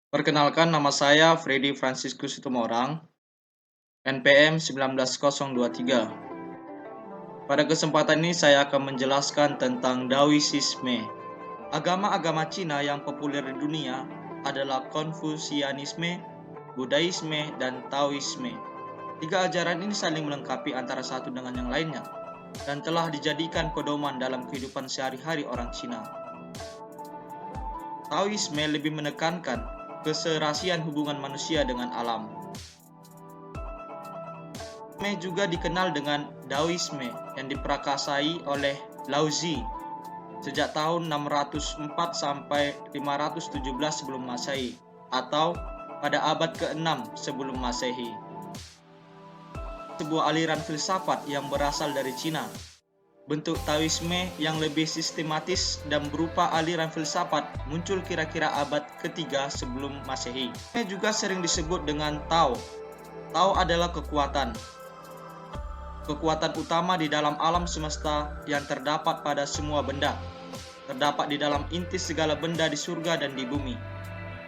Perkenalkan, nama saya Freddy Franciscus Situmorang, NPM 19023. Pada kesempatan ini saya akan menjelaskan tentang Daoisme. Agama-agama Cina yang populer di dunia adalah Konfusianisme, Buddhaisme, dan Taoisme. Tiga ajaran ini saling melengkapi antara satu dengan yang lainnya dan telah dijadikan pedoman dalam kehidupan sehari-hari orang Cina. Taoisme lebih menekankan keserasian hubungan manusia dengan alam. Juga dikenal dengan Daoisme yang diprakarsai oleh Laozi sejak tahun 604 sampai 517 sebelum Masehi atau pada abad ke-6 sebelum Masehi. Sebuah aliran filsafat yang berasal dari Cina. Bentuk Taoisme yang lebih sistematis dan berupa aliran filsafat muncul kira-kira abad ke-3 sebelum Masehi. Ini juga sering disebut dengan Tao. Tao adalah kekuatan utama di dalam alam semesta yang terdapat pada semua benda. Terdapat di dalam inti segala benda di surga dan di bumi.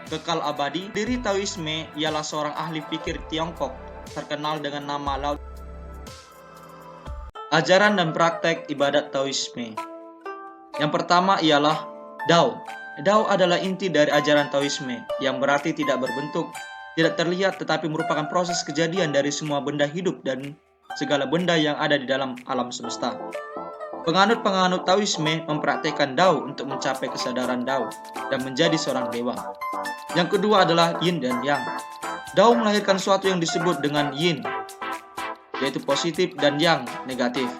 Kekal abadi. Diri Taoisme ialah seorang ahli fikir Tiongkok terkenal dengan nama Lao. Ajaran dan praktek ibadat Taoisme. Yang pertama ialah Dao. Dao adalah inti dari ajaran Taoisme, yang berarti tidak berbentuk, tidak terlihat, tetapi merupakan proses kejadian dari semua benda hidup dan segala benda yang ada di dalam alam semesta. Penganut-penganut Taoisme mempraktikkan Dao untuk mencapai kesadaran Dao dan menjadi seorang dewa. Yang kedua adalah Yin dan Yang. Dao melahirkan sesuatu yang disebut dengan Yin, yaitu positif, dan Yang, negatif.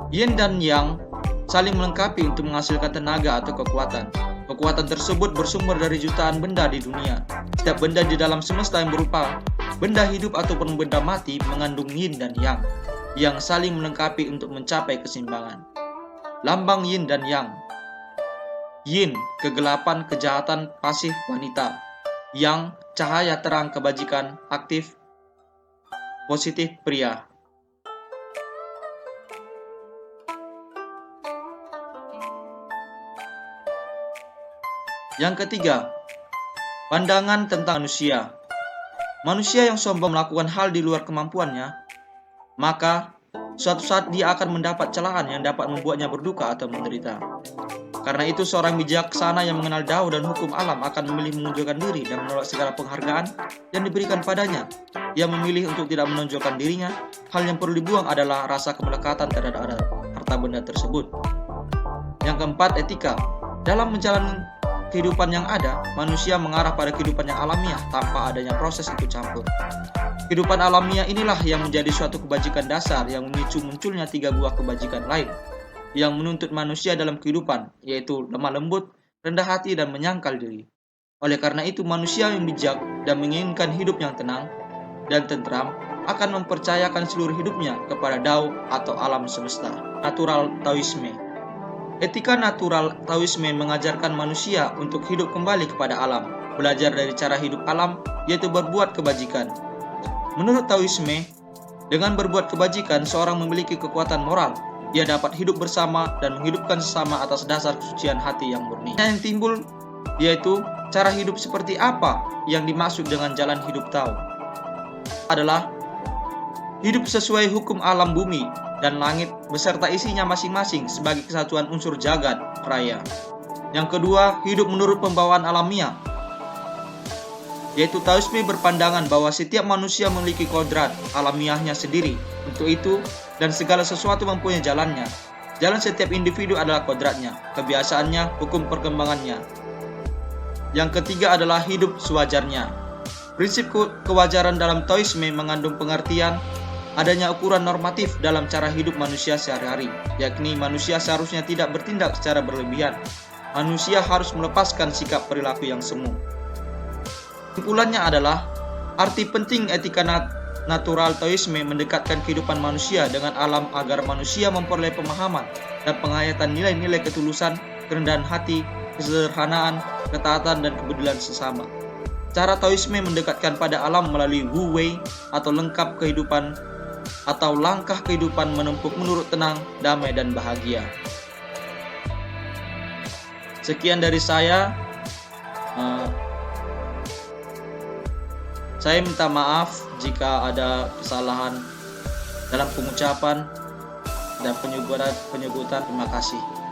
Yin dan Yang saling melengkapi untuk menghasilkan tenaga atau kekuatan. Kekuatan tersebut bersumber dari jutaan benda di dunia. Setiap benda di dalam semesta yang berupa benda hidup ataupun benda mati mengandung Yin dan Yang, yang saling melengkapi untuk mencapai keseimbangan. Lambang Yin dan Yang. Yin, kegelapan, kejahatan, pasif, wanita. Yang, cahaya, terang, kebajikan, aktif, positif, pria. Yang ketiga, pandangan tentang manusia. Manusia yang sombong melakukan hal di luar kemampuannya, maka suatu saat dia akan mendapat celaan yang dapat membuatnya berduka atau menderita. Karena itu seorang bijaksana yang mengenal Dao dan hukum alam akan memilih mengunjukkan diri dan menolak segala penghargaan yang diberikan padanya. Ia memilih untuk tidak menonjolkan dirinya. Hal yang perlu dibuang adalah rasa kemelekatan terhadap harta benda tersebut. Yang keempat, etika. Dalam menjalani kehidupan yang ada, manusia mengarah pada kehidupan yang alamiah tanpa adanya proses ikut campur. Kehidupan alamiah inilah yang menjadi suatu kebajikan dasar yang memicu munculnya tiga buah kebajikan lain yang menuntut manusia dalam kehidupan, yaitu lemah lembut, rendah hati, dan menyangkal diri. Oleh karena itu, manusia yang bijak dan menginginkan hidup yang tenang dan tentram akan mempercayakan seluruh hidupnya kepada Dao atau alam semesta. Natural Taoisme. Etika natural Taoisme mengajarkan manusia untuk hidup kembali kepada alam, belajar dari cara hidup alam, yaitu berbuat kebajikan. Menurut Taoisme, dengan berbuat kebajikan, seorang memiliki kekuatan moral. Dia dapat hidup bersama dan menghidupkan sesama atas dasar kesucian hati yang murni. Yang timbul yaitu cara hidup seperti apa yang dimaksud dengan jalan hidup Tao adalah hidup sesuai hukum alam bumi dan langit beserta isinya masing-masing sebagai kesatuan unsur jagat raya. Yang kedua, hidup menurut pembawaan alamiah, yaitu Taoisme berpandangan bahwa setiap manusia memiliki kodrat alamiahnya sendiri. Untuk itu, dan segala sesuatu mempunyai jalannya. Jalan setiap individu adalah kodratnya, kebiasaannya, hukum perkembangannya. Yang ketiga adalah hidup sewajarnya. Prinsip kewajaran dalam Taoisme mengandung pengertian adanya ukuran normatif dalam cara hidup manusia sehari-hari, yakni manusia seharusnya tidak bertindak secara berlebihan. Manusia harus melepaskan sikap perilaku yang semu. Kesimpulannya adalah arti penting etika natural Taoisme mendekatkan kehidupan manusia dengan alam agar manusia memperoleh pemahaman dan penghayatan nilai-nilai ketulusan, kerendahan hati, kesederhanaan, ketaatan, dan kepedulian sesama. Cara Taoisme mendekatkan pada alam melalui Wu Wei atau lengkap kehidupan atau langkah kehidupan menempuh menurut tenang, damai, dan bahagia. Sekian dari saya. Saya minta maaf jika ada kesalahan dalam pengucapan dan penyebutan. Terima kasih.